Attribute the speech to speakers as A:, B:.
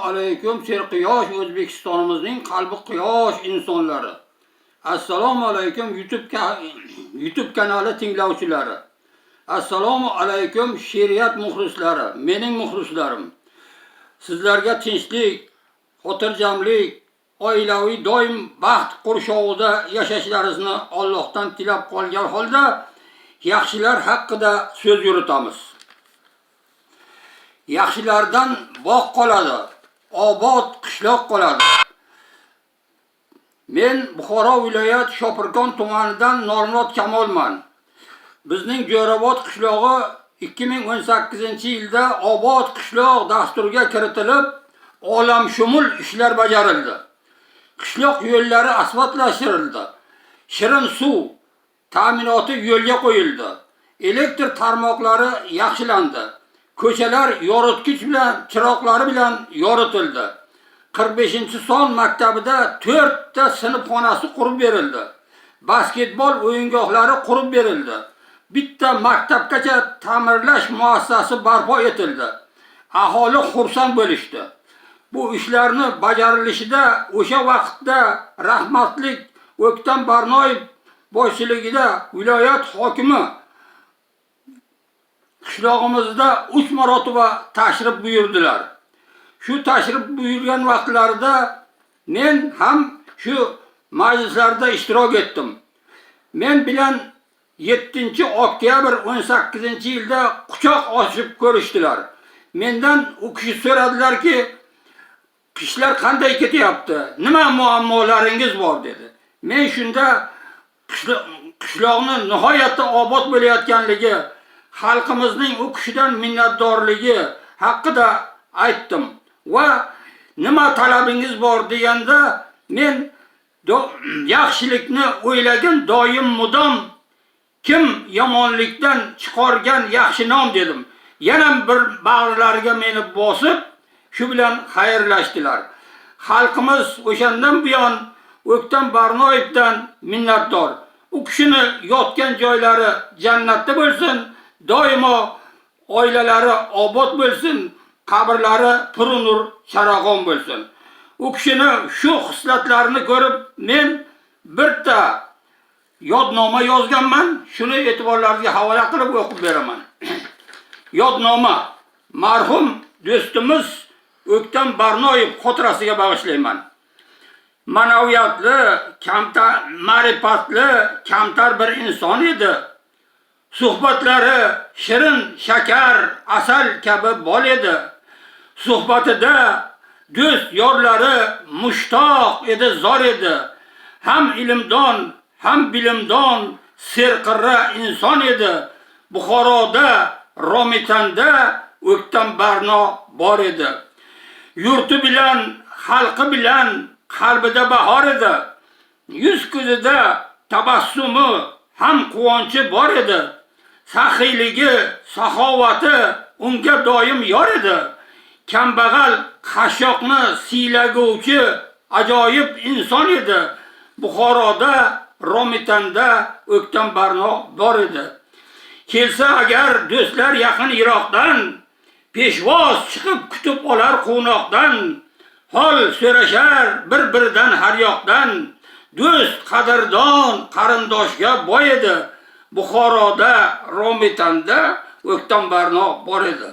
A: alaykum serquyosh O'zbekistonimizning qalbi quyosh insonlari. Assalomu alaykum YouTube kanali tinglovchilari. Assalomu alaykum she'riyat muxlislari, mening muxlislarim. Sizlarga tinchlik, xotirjamlik, oilaviy doim baxt qurshovida yashashlaringizni Allohdan tilab qolgan holda yaxshilar haqida so'z yuritamiz. Yaxshilardan bog' qoladi, obod qishloq qoladi. Men Buxoro viloyat Shopirkon tumanidan Normod Kamolman. Bizning Jo'rabod qishlog'i 2018-yilda obod qishloq dasturiga kiritilib, olamshumul ishlar bajarildi. Qishloq yo'llari asfaltlashtirildi. Shirin suv ta'minoti yo'lga qo'yildi. Elektr tarmoqlari yaxshilandi. Ko'chalar yoritgich bilan, chiroqlari bilan yoritildi. 45-son maktabida 4 ta sinfxonasi qurib berildi. Basketbol o'yingohlari qurib berildi. Bitta maktabgacha ta'mirlash muassasasi barpo etildi. Aholi xursand bo'lishdi. Bu ishlarni bajarilishida o'sha vaqtda rahmatlik O'ktam Barnoyev boshchiligida viloyat hokimi qishlog'imizda 3 marotaba tashrif buyurdilar. Shu tashrif buyurgan vaqtlarida men ham shu majlislarda ishtirok etdim. Men bilan 7-oktyabr 18-yilda quchoq ochib ko'rishdilar. Mendan u kishi so'radilar-ki, qishlar qanday ketyapti? Nima muammolaringiz bor dedi. Men shunda qishloqni nihoyatda obod bo'layotganligi, xalqimizning u kishidan minnatdorligi haqida aytdim va nima talabingiz bor deganda men yaxshilikni o'ylagin doim mudom, kim yomonlikdan chiqargan yaxshi nom dedim. Yana bir bag'rlariga meni bosib, shu bilan xayrlashdilar. Xalqimiz o'shandan buyon O'ktam Barnoyevdan minnatdor. U kishini yotgan joylari jannatda bo'lsin, doimo oilalari obod bo'lsin, qabrlari purunur charog'on bo'lsin. U kishini shu xislatlarini ko'rib men bitta yodnoma yozganman, shuni e'tiborlaringizga havola qilib o'qib beraman. Yodnoma marhum do'stimiz O'ktam Barnoyev xotirasiga bag'ishlayman. Ma'naviyatli, ma'rifatli, kamtar bir inson edi. Suhbatlari shirin, shakar, asal kabi bol edi. Suhbatida do'st yorlari mushtoq edi, zor edi. Ham ilmdon, ham bilimdon, serqirra inson edi. Buxoroda, Romitanda O'ktam Barno bor edi. Yurti bilan, xalqi bilan qalbida bahor edi. Yuz ko'zida tabassumi, ham quvonchi bor edi. Saxiyligi, saxovati unga doim yor edi. Kambag'al, qashshoqni siylaguvchi ajoyib inson edi. Buxoroda, Romitanda O'ktam Barno bor edi. Kelsa agar do'stlar yaqin yiroqdan, peshvoz chiqib kutib olar quvnoqdan. Hol so'rashar bir-biridan har yoqdan. Do'st qadrdon, qarindoshga boy edi. Buxoroda, Romitanda O'ktam Barno bor edi.